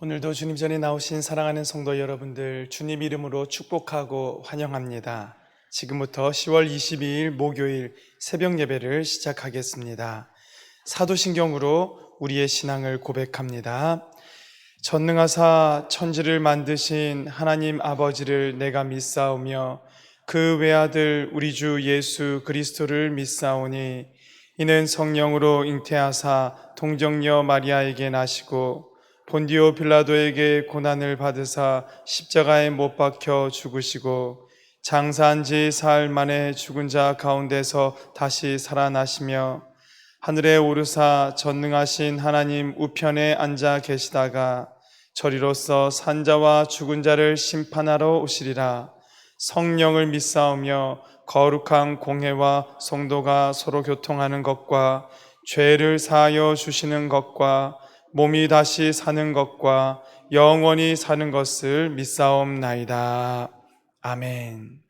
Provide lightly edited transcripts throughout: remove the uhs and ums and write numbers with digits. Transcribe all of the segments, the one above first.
오늘도 주님 전에 나오신 사랑하는 성도 여러분들, 주님 이름으로 축복하고 환영합니다. 지금부터 10월 22일 목요일 새벽 예배를 시작하겠습니다. 사도신경으로 우리의 신앙을 고백합니다. 전능하사 천지를 만드신 하나님 아버지를 내가 믿사오며 그 외아들 우리 주 예수 그리스도를 믿사오니 이는 성령으로 잉태하사 동정녀 마리아에게 나시고 본디오 빌라도에게 고난을 받으사 십자가에 못 박혀 죽으시고 장사한 지 사흘 만에 죽은 자 가운데서 다시 살아나시며 하늘에 오르사 전능하신 하나님 우편에 앉아 계시다가 저리로서 산자와 죽은 자를 심판하러 오시리라. 성령을 믿사오며 거룩한 공회와 성도가 서로 교통하는 것과 죄를 사하여 주시는 것과 몸이 다시 사는 것과 영원히 사는 것을 믿사옵나이다. 아멘.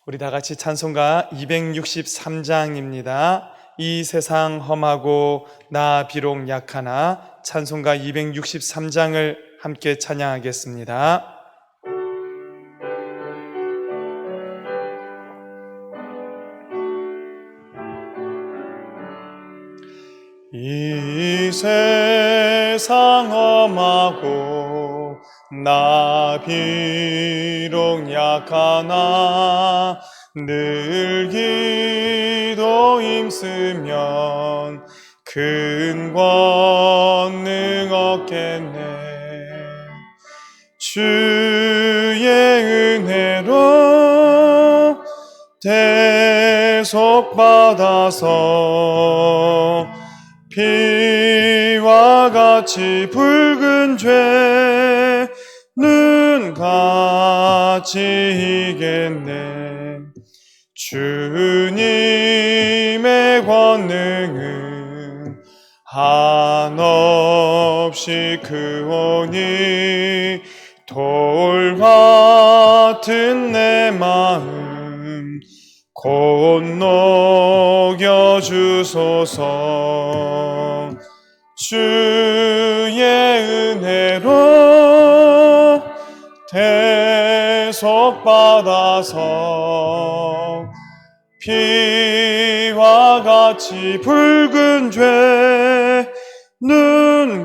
우리 다 같이 찬송가 263장입니다. 이 세상 험하고 나 비록 약하나, 찬송가 263장을 함께 찬양하겠습니다. 이 세상 험하고 나 비록 약하나 늘 기도 힘쓰면 큰 권능 얻겠네. 주의 은혜로 대속받아서 피와 같이 붉은 죄는 같이 이겠네. 주님의 권능은 한없이 크오니 돌 같은 내 마음 곧 녹여주소서. 주의 은혜로 대속받아서 피와 같이 붉은 죄는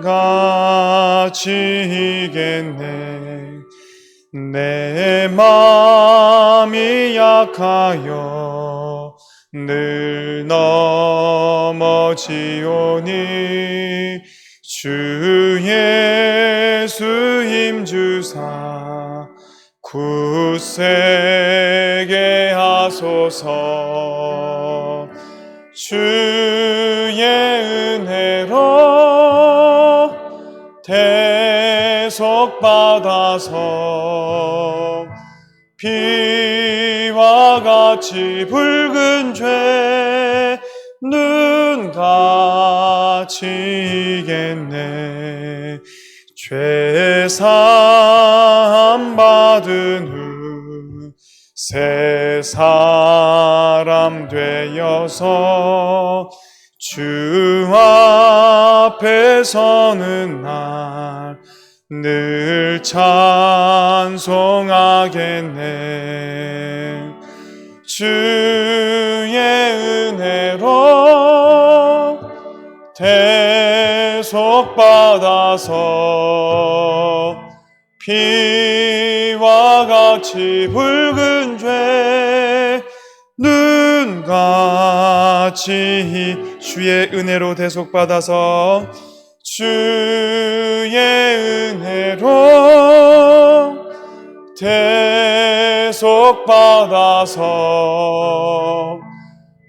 같이 이겠네. 내 맘이 약하여 늘 넘어지오니 주 예수 힘주사 굳세게 하소서. 주의 은혜로 대속받아서 피와 같이 붉은 죄는 같이 이겠네. 죄 사함 받은 후 새 사람 되어서 주 앞에 서는 날 늘 찬송하겠네. 주의 은혜로 대속받아서 피와 같이 붉은 죄는 같이 주의 은혜로 대속받아서 주의 은혜로 대속받아서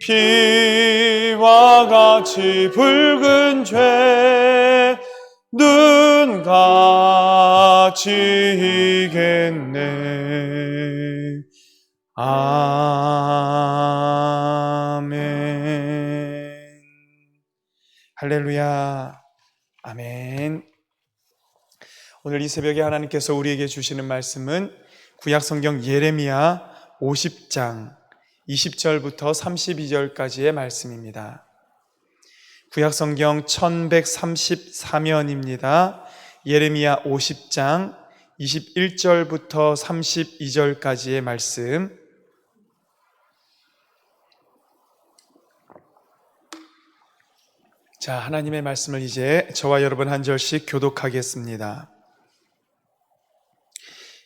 피와 같이 붉은 죄는 같이 이겠네. 아멘. 할렐루야. 아멘. 오늘 이 새벽에 하나님께서 우리에게 주시는 말씀은 구약성경 예레미야 50장 20절부터 32절까지의 말씀입니다. 구약성경 1134면입니다. 예레미야 50장 21절부터 32절까지의 말씀. 자, 하나님의 말씀을 이제 저와 여러분 한 절씩 교독하겠습니다.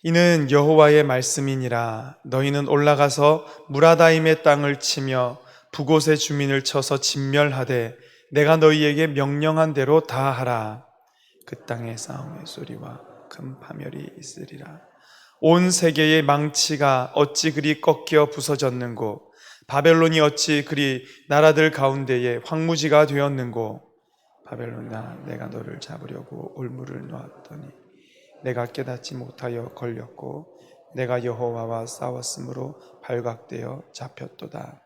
이는 여호와의 말씀이니라. 너희는 올라가서 무라다임의 땅을 치며 북곳의 주민을 쳐서 진멸하되 내가 너희에게 명령한 대로 다 하라. 그 땅에 싸움의 소리와 큰 파멸이 있으리라. 온 세계의 망치가 어찌 그리 꺾여 부서졌는고, 바벨론이 어찌 그리 나라들 가운데에 황무지가 되었는고. 바벨론아, 내가 너를 잡으려고 올무를 놓았더니 내가 깨닫지 못하여 걸렸고 내가 여호와와 싸웠으므로 발각되어 잡혔도다.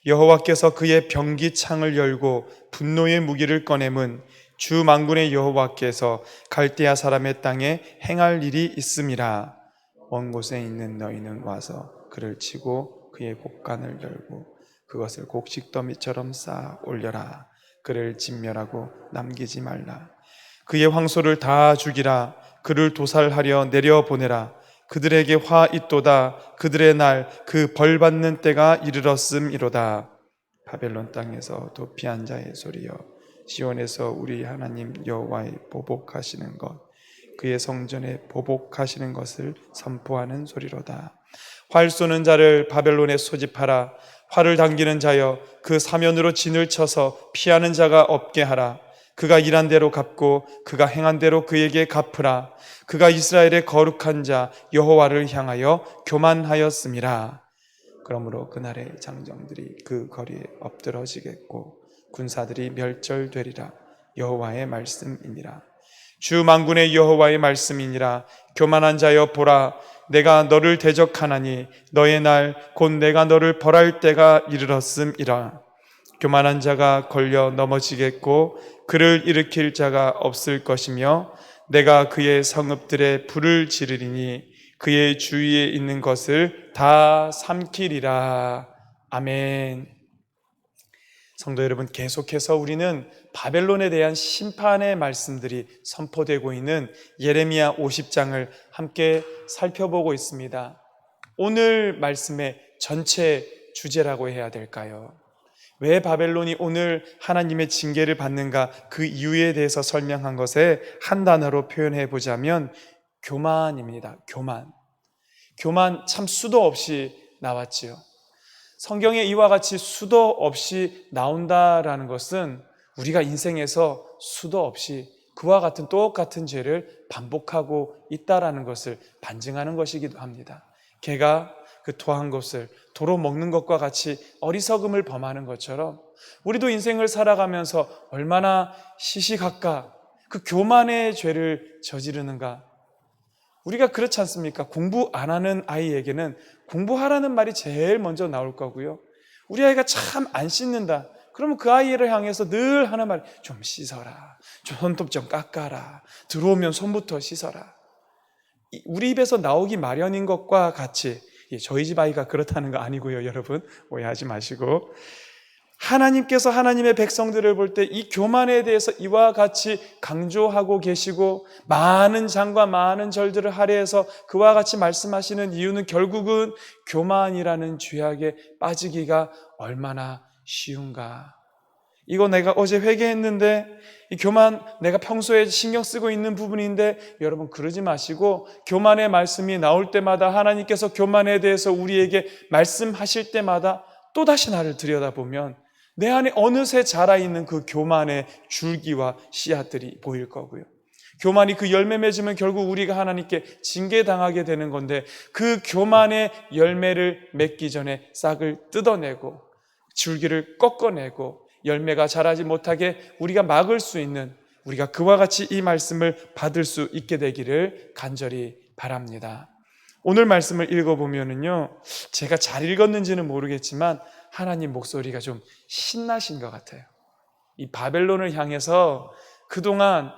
여호와께서 그의 병기창을 열고 분노의 무기를 꺼내문 주 만군의 여호와께서 갈대아 사람의 땅에 행할 일이 있음이라. 먼 곳에 있는 너희는 와서 그를 치고 그의 곡간을 열고 그것을 곡식더미처럼 쌓아 올려라. 그를 진멸하고 남기지 말라. 그의 황소를 다 죽이라. 그를 도살하려 내려보내라. 그들에게 화 있도다. 그들의 날 그 벌받는 때가 이르렀음이로다. 바벨론 땅에서 도피한 자의 소리여, 시온에서 우리 하나님 여호와의 보복하시는 것, 그의 성전에 보복하시는 것을 선포하는 소리로다. 활 쏘는 자를 바벨론에 소집하라. 활을 당기는 자여, 그 사면으로 진을 쳐서 피하는 자가 없게 하라. 그가 일한 대로 갚고 그가 행한 대로 그에게 갚으라. 그가 이스라엘의 거룩한 자 여호와를 향하여 교만하였음이라. 그러므로 그날의 장정들이 그 거리에 엎드러지겠고 군사들이 멸절되리라. 여호와의 말씀이니라. 주 만군의 여호와의 말씀이니라. 교만한 자여 보라, 내가 너를 대적하나니 너의 날 곧 내가 너를 벌할 때가 이르렀음이라. 교만한 자가 걸려 넘어지겠고 그를 일으킬 자가 없을 것이며 내가 그의 성읍들에 불을 지르리니 그의 주위에 있는 것을 다 삼키리라. 아멘. 성도 여러분, 계속해서 우리는 바벨론에 대한 심판의 말씀들이 선포되고 있는 예레미야 50장을 함께 살펴보고 있습니다. 오늘 말씀의 전체 주제라고 해야 될까요? 왜 바벨론이 오늘 하나님의 징계를 받는가, 그 이유에 대해서 설명한 것에 한 단어로 표현해 보자면 교만입니다. 교만. 교만, 참 수도 없이 나왔지요. 성경에 이와 같이 수도 없이 나온다라는 것은 우리가 인생에서 수도 없이 그와 같은 똑같은 죄를 반복하고 있다라는 것을 반증하는 것이기도 합니다. 개가 그 토한 것을 도로 먹는 것과 같이 어리석음을 범하는 것처럼 우리도 인생을 살아가면서 얼마나 시시각각 그 교만의 죄를 저지르는가. 우리가 그렇지 않습니까? 공부 안 하는 아이에게는 공부하라는 말이 제일 먼저 나올 거고요. 우리 아이가 참 안 씻는다. 그러면 그 아이를 향해서 늘 하는 말이 좀 씻어라. 좀 손톱 좀 깎아라. 들어오면 손부터 씻어라. 우리 입에서 나오기 마련인 것과 같이, 저희 집 아이가 그렇다는 거 아니고요. 여러분 오해하지 마시고, 하나님께서 하나님의 백성들을 볼 때 이 교만에 대해서 이와 같이 강조하고 계시고 많은 장과 많은 절들을 할애해서 그와 같이 말씀하시는 이유는 결국은 교만이라는 죄악에 빠지기가 얼마나 쉬운가. 이거 내가 어제 회개했는데 이 교만 내가 평소에 신경 쓰고 있는 부분인데, 여러분 그러지 마시고 교만의 말씀이 나올 때마다 하나님께서 교만에 대해서 우리에게 말씀하실 때마다 또다시 나를 들여다보면 내 안에 어느새 자라있는 그 교만의 줄기와 씨앗들이 보일 거고요. 교만이 그 열매 맺으면 결국 우리가 하나님께 징계당하게 되는 건데, 그 교만의 열매를 맺기 전에 싹을 뜯어내고 줄기를 꺾어내고 열매가 자라지 못하게 우리가 막을 수 있는, 우리가 그와 같이 이 말씀을 받을 수 있게 되기를 간절히 바랍니다. 오늘 말씀을 읽어보면요, 제가 잘 읽었는지는 모르겠지만 하나님 목소리가 좀 신나신 것 같아요. 이 바벨론을 향해서 그동안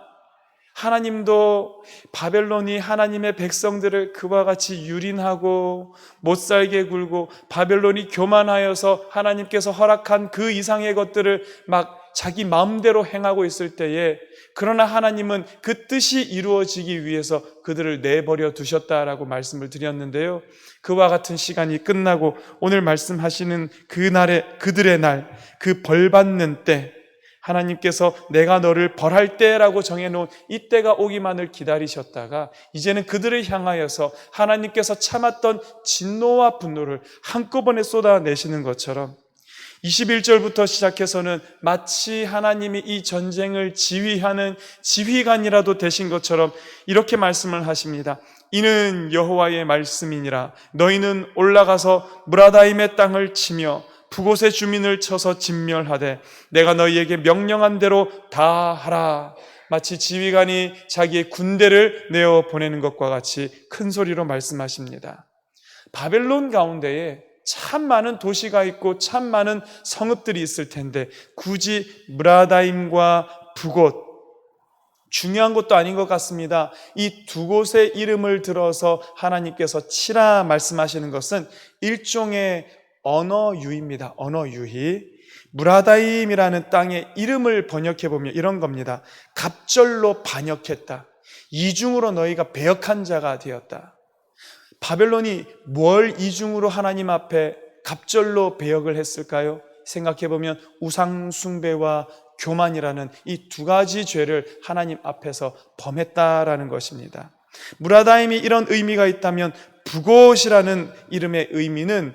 하나님도 바벨론이 하나님의 백성들을 그와 같이 유린하고 못살게 굴고 바벨론이 교만하여서 하나님께서 허락한 그 이상의 것들을 막 자기 마음대로 행하고 있을 때에, 그러나 하나님은 그 뜻이 이루어지기 위해서 그들을 내버려 두셨다라고 말씀을 드렸는데요. 그와 같은 시간이 끝나고 오늘 말씀하시는 그들의 날, 그 벌받는 때, 하나님께서 내가 너를 벌할 때라고 정해놓은 이 때가 오기만을 기다리셨다가 이제는 그들을 향하여서 하나님께서 참았던 진노와 분노를 한꺼번에 쏟아내시는 것처럼 21절부터 시작해서는 마치 하나님이 이 전쟁을 지휘하는 지휘관이라도 되신 것처럼 이렇게 말씀을 하십니다. 이는 여호와의 말씀이니라. 너희는 올라가서 무라다임의 땅을 치며 북곳의 주민을 쳐서 진멸하되 내가 너희에게 명령한 대로 다 하라. 마치 지휘관이 자기의 군대를 내어 보내는 것과 같이 큰 소리로 말씀하십니다. 바벨론 가운데에 참 많은 도시가 있고 참 많은 성읍들이 있을 텐데 굳이 무라다임과 북곳, 중요한 것도 아닌 것 같습니다. 이 두 곳의 이름을 들어서 하나님께서 치라 말씀하시는 것은 일종의 언어유희입니다. 언어유희. 무라다임이라는 땅의 이름을 번역해보면 이런 겁니다. 갑절로 반역했다. 이중으로 너희가 배역한 자가 되었다. 바벨론이 뭘 이중으로 하나님 앞에 갑절로 배역을 했을까요? 생각해보면 우상숭배와 교만이라는 이 두 가지 죄를 하나님 앞에서 범했다라는 것입니다. 무라다임이 이런 의미가 있다면 북곳이라는 이름의 의미는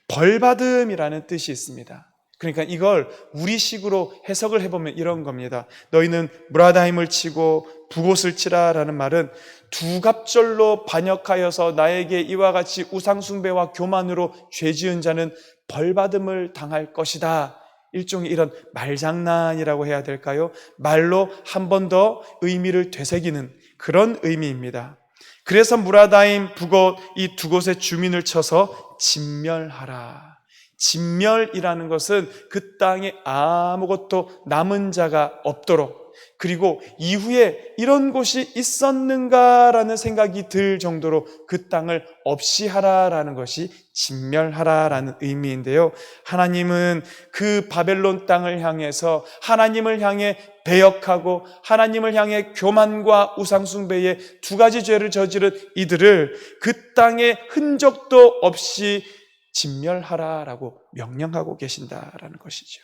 벌받음이라는 뜻이 있습니다. 그러니까 이걸 우리식으로 해석을 해보면 이런 겁니다. 너희는 무라다임을 치고 북곳을 치라라는 말은 두 갑절로 반역하여서 나에게 이와 같이 우상숭배와 교만으로 죄지은 자는 벌받음을 당할 것이다. 일종의 이런 말장난이라고 해야 될까요? 말로 한 번 더 의미를 되새기는 그런 의미입니다. 그래서 무라다임, 북곳 이 두 곳의 주민을 쳐서 진멸하라. 진멸이라는 것은 그 땅에 아무것도 남은 자가 없도록, 그리고 이후에 이런 곳이 있었는가라는 생각이 들 정도로 그 땅을 없이 하라라는 것이 진멸하라라는 의미인데요. 하나님은 그 바벨론 땅을 향해서 하나님을 향해 배역하고 하나님을 향해 교만과 우상숭배의 두 가지 죄를 저지른 이들을 그 땅에 흔적도 없이 진멸하라라고 명령하고 계신다라는 것이죠.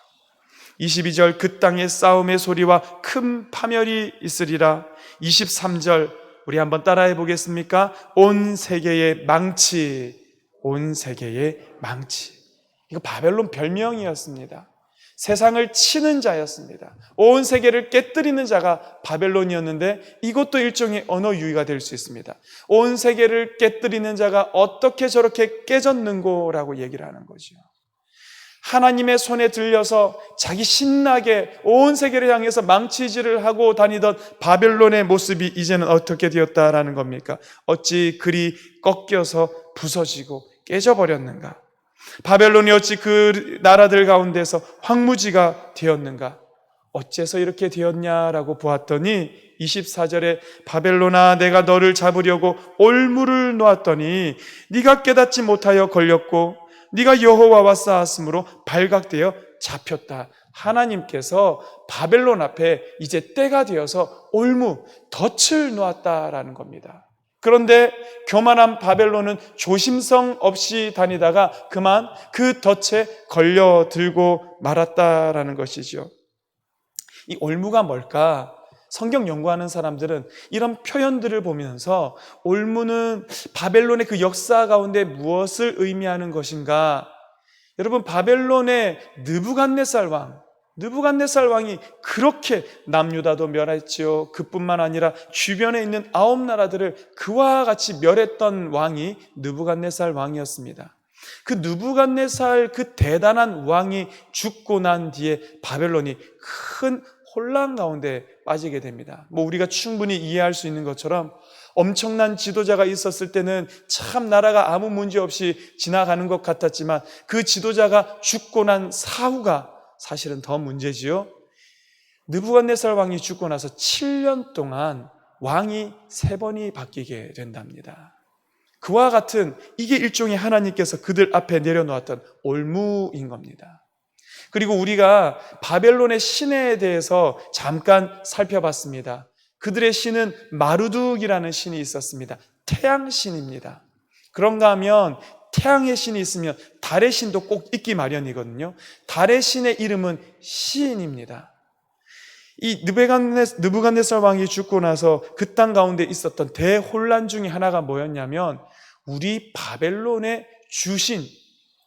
22절 그 땅의 싸움의 소리와 큰 파멸이 있으리라. 23절 우리 한번 따라해 보겠습니까? 온 세계의 망치, 온 세계의 망치. 이거 바벨론 별명이었습니다. 세상을 치는 자였습니다. 온 세계를 깨뜨리는 자가 바벨론이었는데 이것도 일종의 언어 유희가 될 수 있습니다. 온 세계를 깨뜨리는 자가 어떻게 저렇게 깨졌는고라고 얘기를 하는 거죠. 하나님의 손에 들려서 자기 신나게 온 세계를 향해서 망치질을 하고 다니던 바벨론의 모습이 이제는 어떻게 되었다라는 겁니까? 어찌 그리 꺾여서 부서지고 깨져버렸는가? 바벨론이 어찌 그 나라들 가운데서 황무지가 되었는가? 어째서 이렇게 되었냐라고 보았더니 24절에 바벨론아 내가 너를 잡으려고 올무를 놓았더니 네가 깨닫지 못하여 걸렸고 네가 여호와와 싸웠으므로 발각되어 잡혔다. 하나님께서 바벨론 앞에 이제 때가 되어서 올무, 덫을 놓았다라는 겁니다. 그런데 교만한 바벨론은 조심성 없이 다니다가 그만 그 덫에 걸려들고 말았다라는 것이죠. 이 올무가 뭘까? 성경 연구하는 사람들은 이런 표현들을 보면서 올무는 바벨론의 그 역사 가운데 무엇을 의미하는 것인가? 여러분, 바벨론의 느부갓네살 왕이 그렇게 남유다도 멸했지요. 그뿐만 아니라 주변에 있는 9나라들을 그와 같이 멸했던 왕이 느부갓네살 왕이었습니다. 그 느부갓네살 그 대단한 왕이 죽고 난 뒤에 바벨론이 큰 혼란 가운데 빠지게 됩니다. 우리가 충분히 이해할 수 있는 것처럼 엄청난 지도자가 있었을 때는 참 나라가 아무 문제 없이 지나가는 것 같았지만 그 지도자가 죽고 난 사후가 사실은 더 문제지요. 느부갓네살 왕이 죽고 나서 7년 동안 왕이 3번이 바뀌게 된답니다. 그와 같은 이게 일종의 하나님께서 그들 앞에 내려놓았던 올무인 겁니다. 그리고 우리가 바벨론의 신에 대해서 잠깐 살펴봤습니다. 그들의 신은 마르둑이라는 신이 있었습니다. 태양신입니다. 그런가 하면 태양의 신이 있으면 달의 신도 꼭 있기 마련이거든요. 달의 신의 이름은 시인입니다. 이 느부갓네살 왕이 죽고 나서 그 땅 가운데 있었던 대혼란 중에 하나가 뭐였냐면, 우리 바벨론의 주신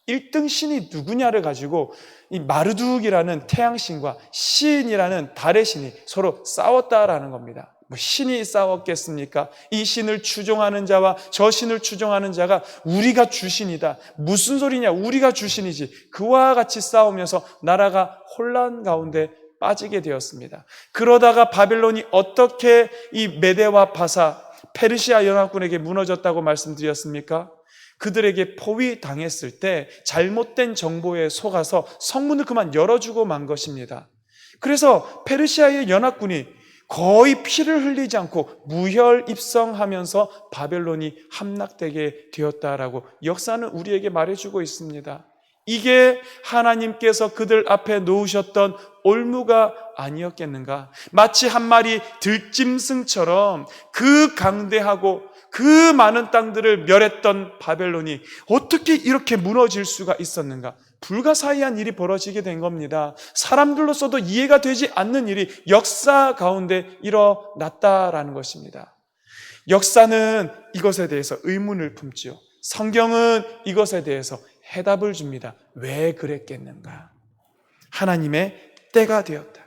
1등 신이 누구냐를 가지고 이 마르둑이라는 태양신과 시인이라는 달의 신이 서로 싸웠다라는 겁니다. 뭐 신이 싸웠겠습니까? 이 신을 추종하는 자와 저 신을 추종하는 자가 우리가 주신이다. 무슨 소리냐? 우리가 주신이지. 그와 같이 싸우면서 나라가 혼란 가운데 빠지게 되었습니다. 그러다가 바벨론이 어떻게 이 메대와 바사, 페르시아 연합군에게 무너졌다고 말씀드렸습니까? 그들에게 포위당했을 때 잘못된 정보에 속아서 성문을 그만 열어주고 만 것입니다. 그래서 페르시아의 연합군이 거의 피를 흘리지 않고 무혈입성하면서 바벨론이 함락되게 되었다라고 역사는 우리에게 말해주고 있습니다. 이게 하나님께서 그들 앞에 놓으셨던 올무가 아니었겠는가? 마치 한 마리 들짐승처럼 그 강대하고 그 많은 땅들을 멸했던 바벨론이 어떻게 이렇게 무너질 수가 있었는가? 불가사의한 일이 벌어지게 된 겁니다. 사람들로서도 이해가 되지 않는 일이 역사 가운데 일어났다라는 것입니다. 역사는 이것에 대해서 의문을 품지요. 성경은 이것에 대해서 해답을 줍니다. 왜 그랬겠는가? 하나님의 때가 되었다.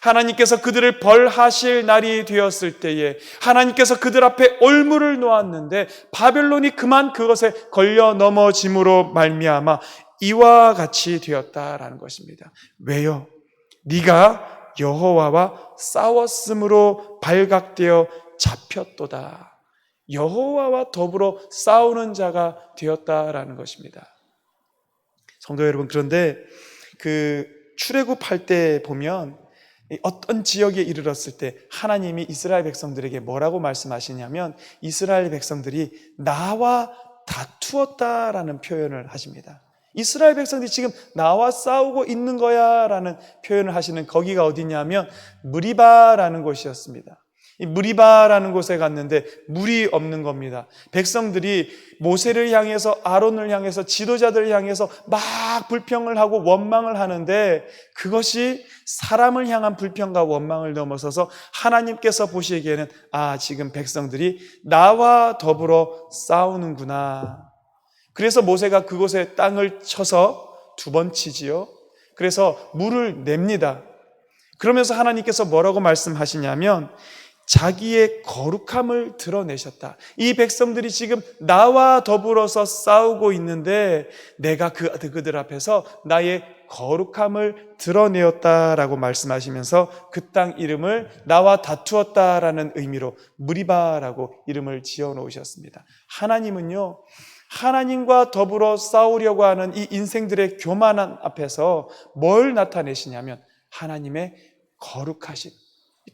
하나님께서 그들을 벌하실 날이 되었을 때에 하나님께서 그들 앞에 올무를 놓았는데 바벨론이 그만 그것에 걸려 넘어짐으로 말미암아 이와 같이 되었다라는 것입니다. 왜요? 네가 여호와와 싸웠으므로 발각되어 잡혔도다. 여호와와 더불어 싸우는 자가 되었다라는 것입니다. 성도 여러분, 그런데 그 출애굽할 때 보면 어떤 지역에 이르렀을 때 하나님이 이스라엘 백성들에게 뭐라고 말씀하시냐면, 이스라엘 백성들이 나와 다투었다라는 표현을 하십니다. 이스라엘 백성들이 지금 나와 싸우고 있는 거야 라는 표현을 하시는 거기가 어디냐면 무리바라는 곳이었습니다. 이 무리바라는 곳에 갔는데 물이 없는 겁니다. 백성들이 모세를 향해서, 아론을 향해서, 지도자들을 향해서 막 불평을 하고 원망을 하는데 그것이 사람을 향한 불평과 원망을 넘어서서 하나님께서 보시기에는 지금 백성들이 나와 더불어 싸우는구나. 그래서 모세가 그곳에 땅을 쳐서 2번 치지요. 그래서 물을 냅니다. 그러면서 하나님께서 뭐라고 말씀하시냐면 자기의 거룩함을 드러내셨다. 이 백성들이 지금 나와 더불어서 싸우고 있는데 내가 그들 앞에서 나의 거룩함을 드러내었다라고 말씀하시면서 그 땅 이름을 나와 다투었다라는 의미로 무리바라고 이름을 지어 놓으셨습니다. 하나님은요, 하나님과 더불어 싸우려고 하는 이 인생들의 교만한 앞에서 뭘 나타내시냐면 하나님의 거룩하심.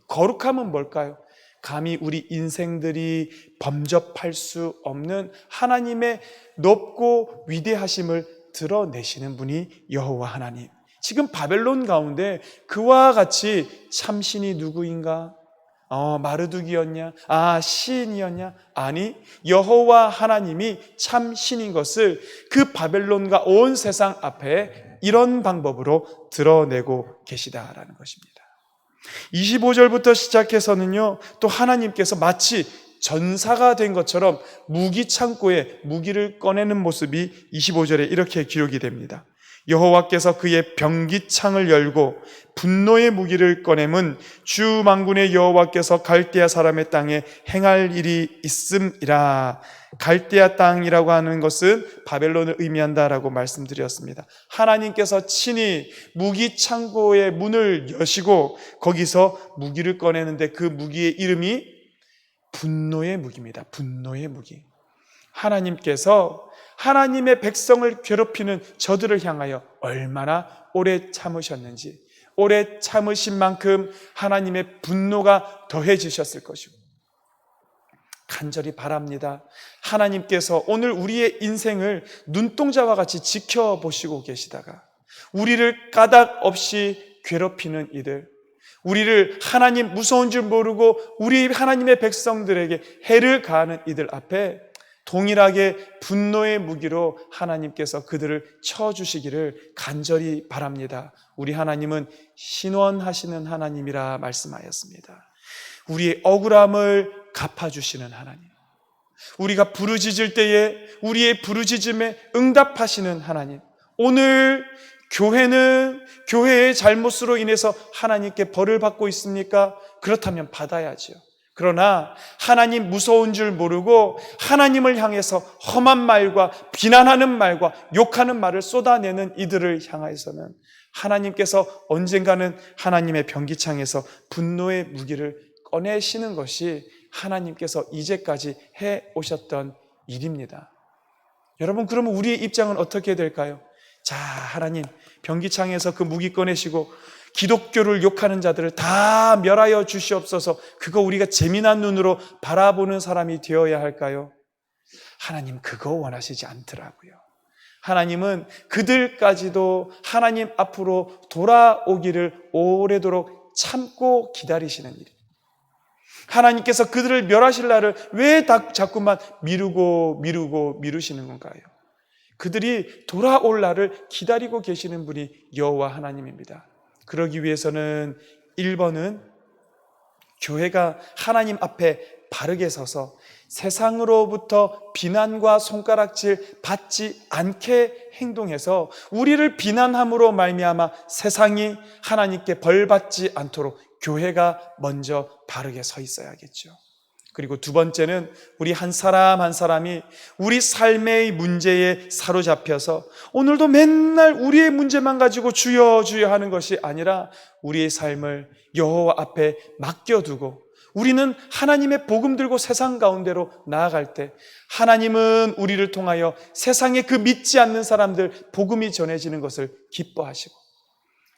거룩함은 뭘까요? 감히 우리 인생들이 범접할 수 없는 하나님의 높고 위대하심을 드러내시는 분이 여호와 하나님. 지금 바벨론 가운데 그와 같이 참신이 누구인가? 마르둑이었냐? 시인이었냐? 아니, 여호와 하나님이 참 신인 것을 그 바벨론과 온 세상 앞에 이런 방법으로 드러내고 계시다라는 것입니다. 25절부터 시작해서는요, 또 하나님께서 마치 전사가 된 것처럼 무기 창고에 무기를 꺼내는 모습이 25절에 이렇게 기록이 됩니다. 여호와께서 그의 병기창을 열고 분노의 무기를 꺼내문 주 만군의 여호와께서 갈대아 사람의 땅에 행할 일이 있음이라. 갈대아 땅이라고 하는 것은 바벨론을 의미한다라고 말씀드렸습니다. 하나님께서 친히 무기 창고의 문을 여시고 거기서 무기를 꺼내는데 그 무기의 이름이 분노의 무기입니다. 분노의 무기. 하나님께서 하나님의 백성을 괴롭히는 저들을 향하여 얼마나 오래 참으셨는지, 오래 참으신 만큼 하나님의 분노가 더해지셨을 것이고, 간절히 바랍니다. 하나님께서 오늘 우리의 인생을 눈동자와 같이 지켜보시고 계시다가 우리를 까닭 없이 괴롭히는 이들, 우리를 하나님 무서운 줄 모르고 우리 하나님의 백성들에게 해를 가하는 이들 앞에 동일하게 분노의 무기로 하나님께서 그들을 쳐주시기를 간절히 바랍니다. 우리 하나님은 신원하시는 하나님이라 말씀하였습니다. 우리의 억울함을 갚아주시는 하나님, 우리가 부르짖을 때에 우리의 부르짖음에 응답하시는 하나님, 오늘 교회는 교회의 잘못으로 인해서 하나님께 벌을 받고 있습니까? 그렇다면 받아야지요. 그러나 하나님 무서운 줄 모르고 하나님을 향해서 험한 말과 비난하는 말과 욕하는 말을 쏟아내는 이들을 향해서는 하나님께서 언젠가는 하나님의 변기창에서 분노의 무기를 꺼내시는 것이 하나님께서 이제까지 해오셨던 일입니다. 여러분, 그러면 우리의 입장은 어떻게 될까요? 자, 하나님 변기창에서 그 무기 꺼내시고 기독교를 욕하는 자들을 다 멸하여 주시옵소서. 그거 우리가 재미난 눈으로 바라보는 사람이 되어야 할까요? 하나님 그거 원하시지 않더라고요. 하나님은 그들까지도 하나님 앞으로 돌아오기를 오래도록 참고 기다리시는 일입니다. 하나님께서 그들을 멸하실 날을 왜 자꾸만 미루시는 건가요? 그들이 돌아올 날을 기다리고 계시는 분이 여호와 하나님입니다. 그러기 위해서는 1번은 교회가 하나님 앞에 바르게 서서 세상으로부터 비난과 손가락질 받지 않게 행동해서 우리를 비난함으로 말미암아 세상이 하나님께 벌 받지 않도록 교회가 먼저 바르게 서 있어야겠죠. 그리고 2번째는 우리 한 사람 한 사람이 우리 삶의 문제에 사로잡혀서 오늘도 맨날 우리의 문제만 가지고 주여 주여 하는 것이 아니라 우리의 삶을 여호와 앞에 맡겨두고 우리는 하나님의 복음 들고 세상 가운데로 나아갈 때 하나님은 우리를 통하여 세상에 그 믿지 않는 사람들 복음이 전해지는 것을 기뻐하시고,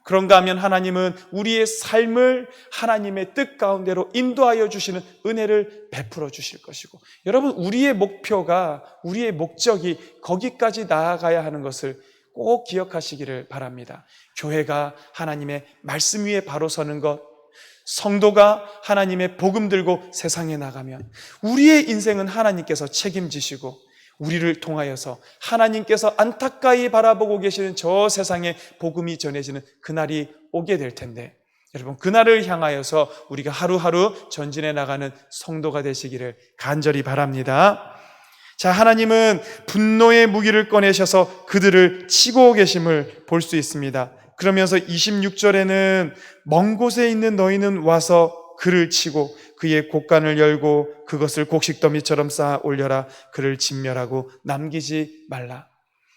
그런가 하면 하나님은 우리의 삶을 하나님의 뜻 가운데로 인도하여 주시는 은혜를 베풀어 주실 것이고, 여러분, 우리의 목표가, 우리의 목적이 거기까지 나아가야 하는 것을 꼭 기억하시기를 바랍니다. 교회가 하나님의 말씀 위에 바로 서는 것, 성도가 하나님의 복음 들고 세상에 나가면 우리의 인생은 하나님께서 책임지시고 우리를 통하여서 하나님께서 안타까이 바라보고 계시는 저 세상에 복음이 전해지는 그날이 오게 될 텐데, 여러분, 그날을 향하여서 우리가 하루하루 전진해 나가는 성도가 되시기를 간절히 바랍니다. 자, 하나님은 분노의 무기를 꺼내셔서 그들을 치고 계심을 볼 수 있습니다. 그러면서 26절에는 먼 곳에 있는 너희는 와서 그를 치고 그의 곡간을 열고 그것을 곡식더미처럼 쌓아 올려라. 그를 진멸하고 남기지 말라.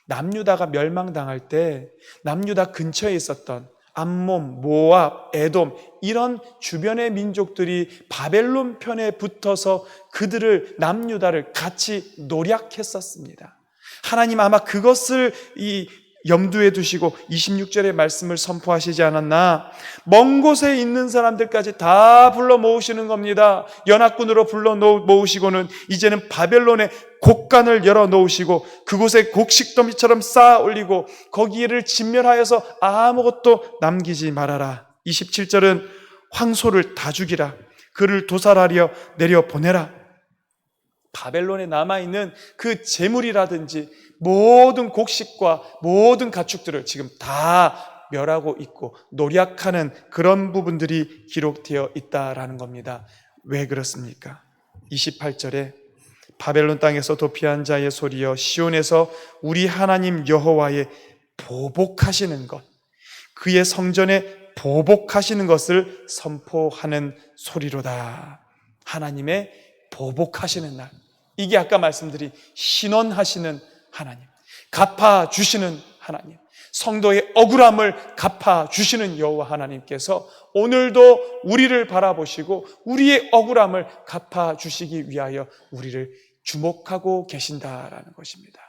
남유다가 멸망당할 때 남유다 근처에 있었던 암몬, 모압, 에돔, 이런 주변의 민족들이 바벨론 편에 붙어서 그들을, 남유다를 같이 노략했었습니다. 하나님 아마 그것을 염두에 두시고 26절의 말씀을 선포하시지 않았나? 먼 곳에 있는 사람들까지 다 불러 모으시는 겁니다. 연합군으로 불러 모으시고는 이제는 바벨론의 곡간을 열어 놓으시고 그곳에 곡식더미처럼 쌓아 올리고 거기를 진멸하여서 아무것도 남기지 말아라. 27절은 황소를 다 죽이라. 그를 도살하려 내려 보내라. 바벨론에 남아있는 그 재물이라든지 모든 곡식과 모든 가축들을 지금 다 멸하고 있고 노략하는 그런 부분들이 기록되어 있다라는 겁니다. 왜 그렇습니까? 28절에 바벨론 땅에서 도피한 자의 소리여, 시온에서 우리 하나님 여호와의 보복하시는 것, 그의 성전에 보복하시는 것을 선포하는 소리로다. 하나님의 보복하시는 날, 이게 아까 말씀드린 신원하시는 하나님, 갚아주시는 하나님, 성도의 억울함을 갚아주시는 여호와 하나님께서 오늘도 우리를 바라보시고 우리의 억울함을 갚아주시기 위하여 우리를 주목하고 계신다라는 것입니다.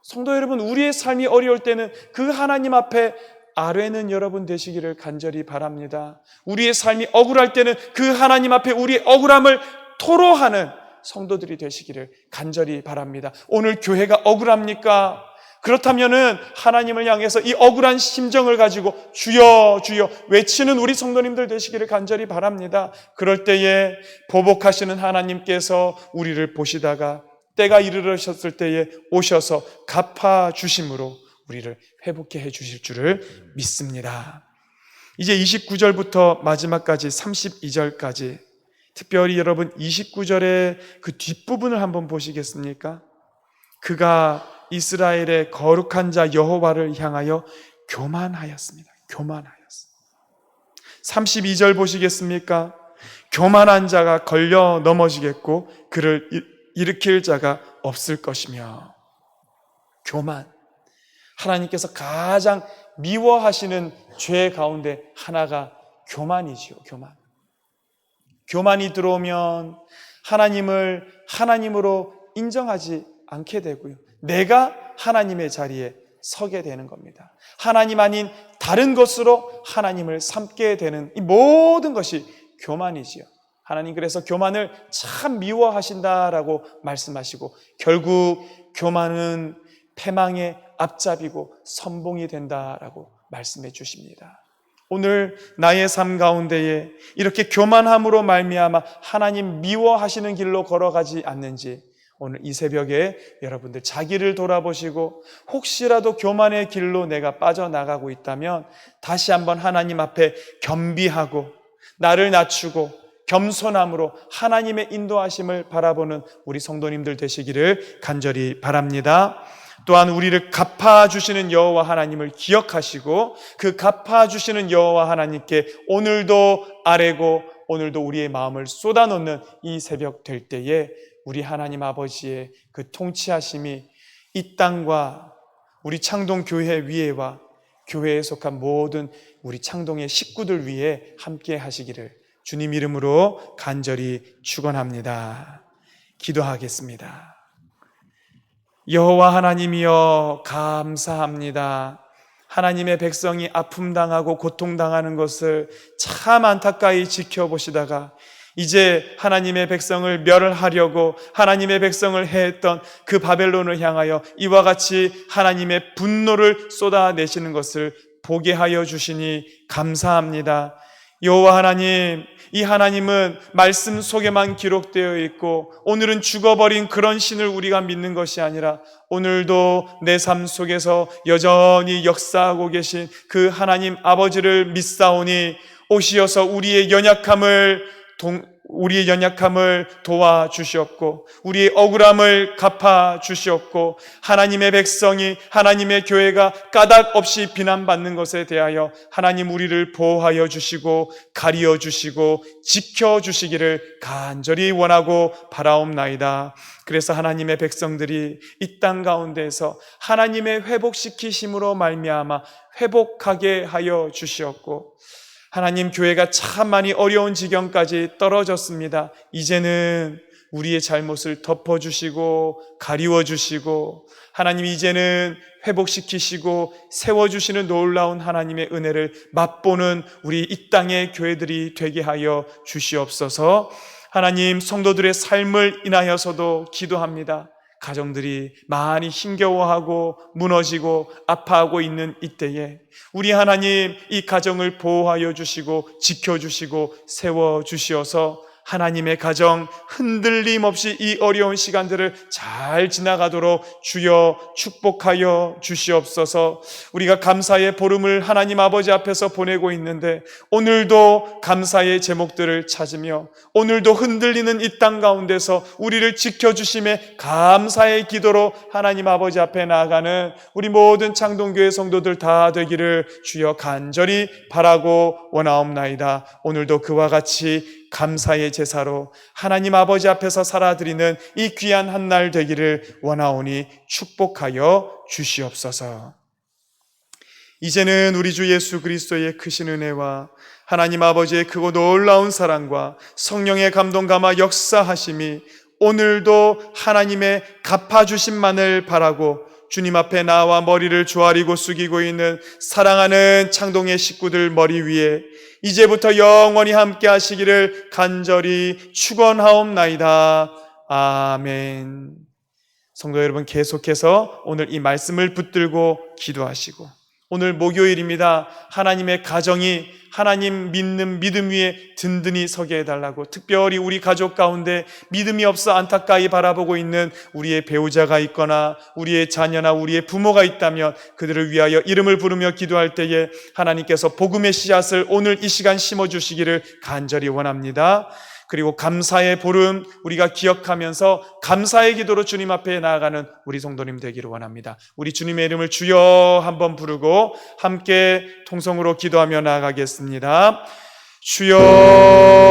성도 여러분, 우리의 삶이 어려울 때는 그 하나님 앞에 아뢰는 여러분 되시기를 간절히 바랍니다. 우리의 삶이 억울할 때는 그 하나님 앞에 우리의 억울함을 토로하는 성도들이 되시기를 간절히 바랍니다. 오늘 교회가 억울합니까? 그렇다면은 하나님을 향해서 이 억울한 심정을 가지고 주여 주여 외치는 우리 성도님들 되시기를 간절히 바랍니다. 그럴 때에 보복하시는 하나님께서 우리를 보시다가 때가 이르셨을 때에 오셔서 갚아주심으로 우리를 회복해 주실 줄을 믿습니다. 이제 29절부터 마지막까지 32절까지, 특별히 여러분 29절의 그 뒷부분을 한번 보시겠습니까? 그가 이스라엘의 거룩한 자 여호와를 향하여 교만하였습니다. 교만하였습니다. 32절 보시겠습니까? 교만한 자가 걸려 넘어지겠고 그를 일으킬 자가 없을 것이며. 교만, 하나님께서 가장 미워하시는 죄 가운데 하나가 교만이지요. 교만이 들어오면 하나님을 하나님으로 인정하지 않게 되고요, 내가 하나님의 자리에 서게 되는 겁니다. 하나님 아닌 다른 것으로 하나님을 삼게 되는 이 모든 것이 교만이지요. 하나님 그래서 교만을 참 미워하신다라고 말씀하시고, 결국 교만은 패망의 앞잡이고 선봉이 된다라고 말씀해 주십니다. 오늘 나의 삶 가운데에 이렇게 교만함으로 말미암아 하나님 미워하시는 길로 걸어가지 않는지, 오늘 이 새벽에 여러분들 자기를 돌아보시고 혹시라도 교만의 길로 내가 빠져나가고 있다면 다시 한번 하나님 앞에 겸비하고 나를 낮추고 겸손함으로 하나님의 인도하심을 바라보는 우리 성도님들 되시기를 간절히 바랍니다. 또한 우리를 갚아주시는 여호와 하나님을 기억하시고 그 갚아주시는 여호와 하나님께 오늘도 아뢰고 오늘도 우리의 마음을 쏟아놓는 이 새벽 될 때에 우리 하나님 아버지의 그 통치하심이 이 땅과 우리 창동교회 위에와 교회에 속한 모든 우리 창동의 식구들 위에 함께 하시기를 주님 이름으로 간절히 축원합니다. 기도하겠습니다. 여호와 하나님이여 감사합니다. 하나님의 백성이 아픔당하고 고통당하는 것을 참 안타까이 지켜보시다가 이제 하나님의 백성을 멸하려고 하나님의 백성을 해했던 그 바벨론을 향하여 이와 같이 하나님의 분노를 쏟아내시는 것을 보게 하여 주시니 감사합니다. 여호와 하나님, 이 하나님은 말씀 속에만 기록되어 있고 오늘은 죽어버린 그런 신을 우리가 믿는 것이 아니라 오늘도 내 삶 속에서 여전히 역사하고 계신 그 하나님 아버지를 믿사오니 오시어서 우리의 연약함을 도와주시옵고 우리의 억울함을 갚아주시옵고 하나님의 백성이 하나님의 교회가 까닭 없이 비난받는 것에 대하여 하나님 우리를 보호하여 주시고 가리어 주시고 지켜주시기를 간절히 원하고 바라옵나이다. 그래서 하나님의 백성들이 이 땅 가운데에서 하나님의 회복시키심으로 말미암아 회복하게 하여 주시옵고 하나님 교회가 참 많이 어려운 지경까지 떨어졌습니다. 이제는 우리의 잘못을 덮어주시고 가리워주시고 하나님 이제는 회복시키시고 세워주시는 놀라운 하나님의 은혜를 맛보는 우리 이 땅의 교회들이 되게 하여 주시옵소서. 하나님 성도들의 삶을 인하여서도 기도합니다. 가정들이 많이 힘겨워하고 무너지고 아파하고 있는 이때에 우리 하나님 이 가정을 보호하여 주시고 지켜주시고 세워주시어서 하나님의 가정 흔들림 없이 이 어려운 시간들을 잘 지나가도록 주여 축복하여 주시옵소서. 우리가 감사의 보름을 하나님 아버지 앞에서 보내고 있는데 오늘도 감사의 제목들을 찾으며 오늘도 흔들리는 이 땅 가운데서 우리를 지켜주심에 감사의 기도로 하나님 아버지 앞에 나아가는 우리 모든 창동교회 성도들 다 되기를 주여 간절히 바라고 원하옵나이다. 오늘도 그와 같이 감사의 제사로 하나님 아버지 앞에서 살아드리는 이 귀한 한 날 되기를 원하오니 축복하여 주시옵소서. 이제는 우리 주 예수 그리스도의 크신 은혜와 하나님 아버지의 크고 놀라운 사랑과 성령의 감동 감화 역사하심이 오늘도 하나님의 갚아주심만을 바라고 주님 앞에 나와 머리를 조아리고 숙이고 있는 사랑하는 창동의 식구들 머리 위에 이제부터 영원히 함께 하시기를 간절히 축원하옵나이다. 아멘. 성도 여러분, 계속해서 오늘 이 말씀을 붙들고 기도하시고, 오늘 목요일입니다. 하나님의 가정이 하나님 믿는 믿음 위에 든든히 서게 해달라고, 특별히 우리 가족 가운데 믿음이 없어 안타까이 바라보고 있는 우리의 배우자가 있거나 우리의 자녀나 우리의 부모가 있다면 그들을 위하여 이름을 부르며 기도할 때에 하나님께서 복음의 씨앗을 오늘 이 시간 심어주시기를 간절히 원합니다. 그리고 감사의 보름 우리가 기억하면서 감사의 기도로 주님 앞에 나아가는 우리 성도님 되기를 원합니다. 우리 주님의 이름을 주여 한번 부르고 함께 통성으로 기도하며 나아가겠습니다. 주여